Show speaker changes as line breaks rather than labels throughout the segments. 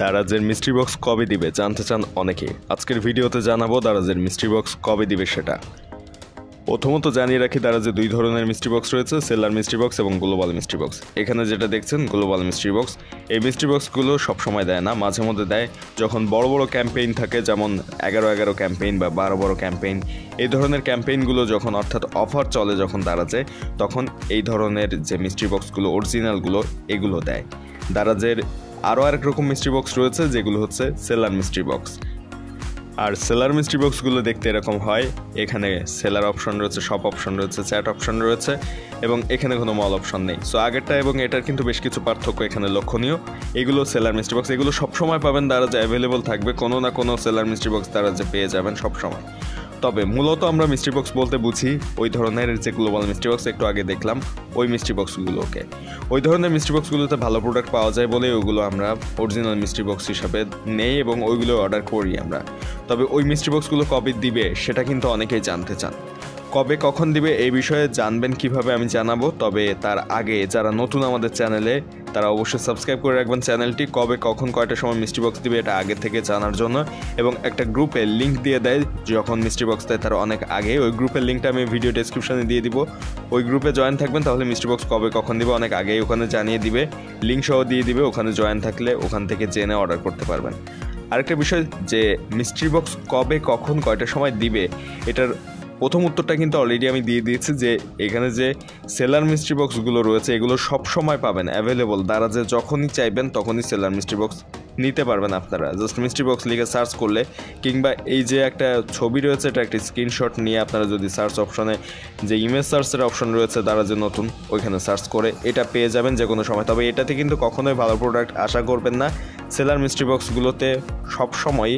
দারাজের mystery box কবে দিবে জানতে চান অনেকে। আজকের ভিডিওতে জানাবো দারাজের মিস্ট্রি বক্স কবে দিবে সেটা। প্রথমত জানিয়ে রাখি, দারাজে দুই ধরনের মিস্ট্রি বক্স রয়েছে, সেলার মিস্ট্রি বক্স এবং গ্লোবাল মিস্ট্রি বক্স। এখানে যেটা দেখছেন গ্লোবাল মিস্ট্রি বক্স। এই মিস্ট্রি বক্সগুলো সবসময় দেয় না, মাঝে মধ্যে দেয় যখন বড় বড় ক্যাম্পেইন থাকে, যেমন 11-11 ক্যাম্পেইন বা 12 ক্যাম্পেইন। এই ধরনের ক্যাম্পেইনগুলো যখন, অর্থাৎ অফার চলে যখন দারাজে, তখন এই ধরনের যে মিস্ট্রি বক্সগুলো অরিজিনালগুলো এগুলো দেয়। দারাজের আরও আরেক রকম মিস্ট্রি বক্স রয়েছে যেগুলো হচ্ছে সেলার মিস্ট্রি বক্স। আর সেলার মিস্ট্রি বক্সগুলো দেখতে এরকম হয়। এখানে সেলার অপশন রয়েছে, শপ অপশন রয়েছে, চ্যাট অপশন রয়েছে এবং এখানে কোনো মল অপশন নেই। সো আগেরটা এবং এটার কিন্তু বেশ কিছু পার্থক্য এখানে লক্ষণীয়। এগুলো সেলার মিস্ট্রি বক্স, এগুলো সবসময় পাবেন দারাজে অ্যাভেলেবল থাকবে, কোনো না কোনো সেলার মিস্ট্রি বক্স দারাজে পেয়ে যাবেন সবসময়। তবে মূলত আমরা মিস্ট্রি বক্স বলতে বুঝি ওই ধরনের যে গ্লোবাল মিস্ট্রি বক্স একটু আগে দেখলাম ওই মিস্ট্রি বক্সগুলোকে। ওই ধরনের মিস্ট্রি বক্সগুলোতে ভালো প্রোডাক্ট পাওয়া যায় বলে ওইগুলো আমরা অরিজিনাল মিস্ট্রি বক্স হিসাবে নেই এবং ওইগুলো অর্ডার করি আমরা। তবে ওই মিস্ট্রি বক্সগুলো কবে দিবে সেটা কিন্তু অনেকেই জানতে চান। কবে কখন দিবে এই বিষয়ে জানবেন কিভাবে আমি জানাবো। তবে তার আগে যারা নতুন আমাদের চ্যানেলে, তারা অবশ্যই সাবস্ক্রাইব করে রাখবেন চ্যানেলটি। কবে কখন কয়টার সময় মিস্ট্রি বক্স দিবে এটা আগে থেকে জানার জন্য। এবং একটা গ্রুপে লিঙ্ক দিয়ে দেয় যখন মিস্ট্রি বক্স দেয় তার অনেক আগে। ওই গ্রুপের লিঙ্কটা আমি ভিডিও ডেসক্রিপশনে দিয়ে দিব। ওই গ্রুপে জয়েন থাকবেন, তাহলে মিস্ট্রি বক্স কবে কখন দিবে অনেক আগেই ওখানে জানিয়ে দিবে, লিঙ্ক সহ দিয়ে দিবে। ওখানে জয়েন থাকলে ওখান থেকে জেনে অর্ডার করতে পারবেন। আরেকটা বিষয় যে মিস্ট্রি বক্স কবে কখন কয়টার সময় দিবে, এটার প্রথম উত্তরটা কিন্তু অলরেডি আমি দিয়ে দিয়েছি যে এখানে যে সেলার মিস্ট্রি বক্সগুলো রয়েছে এগুলো সব সময় পাবেন অ্যাভেলেবল। দারাজে যখনই চাইবেন তখনই সেলার মিস্ট্রি বক্স নিতে পারবেন আপনারা। জাস্ট মিস্ট্রি বক্স লিখে সার্চ করলে, কিংবা এই যে একটা ছবি রয়েছে এটা একটা স্ক্রিনশট নিয়ে আপনারা যদি সার্চ অপশনে যে ইমেজ সার্চের অপশন রয়েছে দারাজে নতুন, ওইখানে সার্চ করে এটা পেয়ে যাবেন যে কোনো সময়। তবে এটাতে কিন্তু কখনোই ভালো প্রোডাক্ট আশা করবেন না। সেলার মিস্ট্রি বক্সগুলোতে সবসময়ই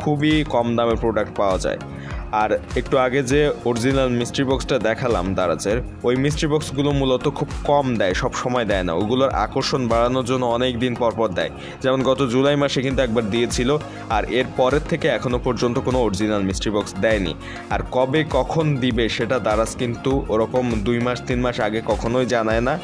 খুবই কম দামে প্রোডাক্ট পাওয়া যায়। আর একটু আগে যে অরিজিনাল মিস্ট্রি বক্সটা দেখালাম দারাজের, ওই মিস্ট্রি বক্সগুলো মূলত খুব কম দেয়, সব সময় দেয় না। ওগুলোর আকর্ষণ বাড়ানোর জন্য অনেক দিন পর দেয়। যেমন গত জুলাই মাসে কিন্তু একবার দিয়েছিল, আর এর পরের থেকে এখনও পর্যন্ত কোনো অরিজিনাল মিস্ট্রি বক্স দেয়নি। আর কবে কখন দিবে সেটা দারাজ কিন্তু ওরকম 2 মাস 3 মাস আগে কখনোই জানায় না,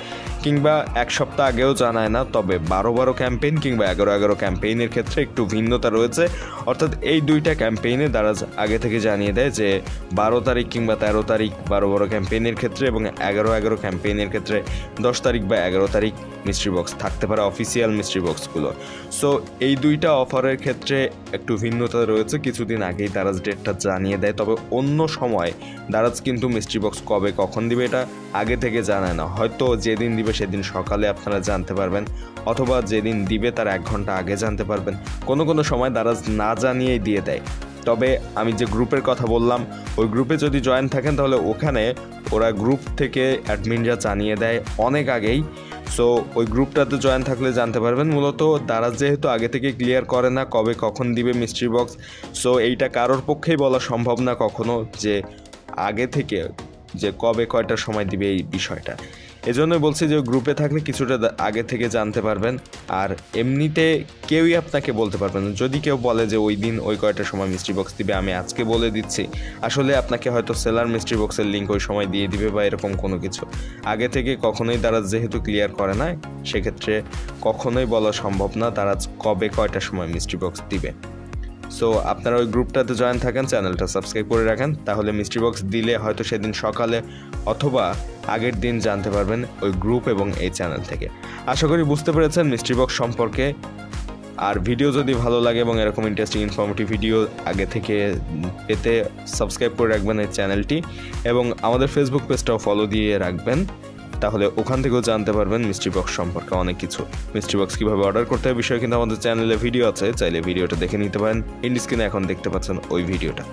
কিংবা 1 সপ্তাহ আগেও জানায় না। তবে 12 ক্যাম্পেইন কিংবা 11 ক্যাম্পেইনের ক্ষেত্রে একটু ভিন্নতা রয়েছে। অর্থাৎ এই দুইটা ক্যাম্পেইনে দারাজ আগে থেকে জানিয়ে দেয় যে 12 তারিখ কিংবা 13 তারিখ 12 ক্যাম্পেইনের ক্ষেত্রে, এবং 11 ক্যাম্পেইনের ক্ষেত্রে 10 তারিখ বা 11 তারিখ মিস্ট্রি বক্স থাকতে পারে অফিসিয়াল মিস্ট্রি বক্সগুলো। সো এই দুইটা অফারের ক্ষেত্রে একটু ভিন্নতা রয়েছে। কিছুদিন আগেই দারাজ ডেটটা জানিয়ে দেয়, তবে অন্য সময় দারাজ কিন্তু মিস্ট্রি বক্স কবে কখন দিবে এটা আগে থেকে জানায় না। হয়তো যেদিন দিবে সেদিন সকালে আপনারা জানতে পারবেন, অথবা যেদিন দিবে তার 1 ঘন্টা আগে জানতে পারবেন। কোনো সময় দারাজ না জানিয়েই দিয়ে দেয়। তবে আমি যে গ্রুপের কথা বললাম, ওই গ্রুপে যদি জয়েন থাকেন তাহলে ওখানে ওরা গ্রুপ থেকে অ্যাডমিনরা জানিয়ে দেয় অনেক আগেই। সো ওই গ্রুপটাতে জয়েন থাকলে জানতে পারবেন। মূলত দারাজ যেহেতু আগে থেকে ক্লিয়ার করে না কবে কখন দিবে মিস্ট্রি বক্স, সো এইটা কারোর পক্ষেই বলা সম্ভব না কখনো যে আগে থেকে যে কবে কয়টার সময় দিবে এই বিষয়টা। এজন্যই বলছি যে গ্রুপে থাকলে কিছুটা আগে থেকে জানতে পারবেন। আর এমনিতে কেউই আপনাকে বলতে পারবেন না। যদি কেউ বলে যে ওই দিন ওই কয়টার সময় মিস্ট্রি বক্স দিবে, আমি আজকে বলে দিচ্ছি, আসলে আপনাকে হয়তো সেলার মিস্ট্রি বক্সের লিঙ্ক ওই সময় দিয়ে দিবে বা এরকম কোনো কিছু। আগে থেকে কখনোই দারাজ যেহেতু ক্লিয়ার করে না, সেক্ষেত্রে কখনোই বলা সম্ভব না দারাজ কবে কয়টার সময় মিস্ট্রি বক্স দিবে। সো আপনারা ওই গ্রুপটাতে জয়েন থাকেন, চ্যানেলটা সাবস্ক্রাইব করে রাখেন, তাহলে মিস্ট্রি বক্স দিলে হয়তো সেদিন সকালে অথবা আগের দিন জানতে পারবেন ওই গ্রুপ এবং এই চ্যানেল থেকে। আশা করি বুঝতে পেরেছেন মিস্ট্রি বক্স সম্পর্কে। আর ভিডিও যদি ভালো লাগে এবং এরকম ইন্টারেস্টিং ইনফরমেটিভ ভিডিও আগে থেকে পেতে সাবস্ক্রাইব করে রাখবেন এই চ্যানেলটি, এবং আমাদের ফেসবুক পেজটাও ফলো দিয়ে রাখবেন। তাহলে ওখান থেকেও জানতে পারবেন মিস্ট্রি বক্স সম্পর্কে অনেক কিছু। মিস্ট্রি বক্স কীভাবে অর্ডার করতে হয় বিষয়ে কিন্তু আমাদের চ্যানেলে ভিডিও আছে, চাইলে ভিডিওটা দেখে নিতে পারেন। ইন্ডি স্ক্রিনে এখন দেখতে পাচ্ছেন ওই ভিডিওটা।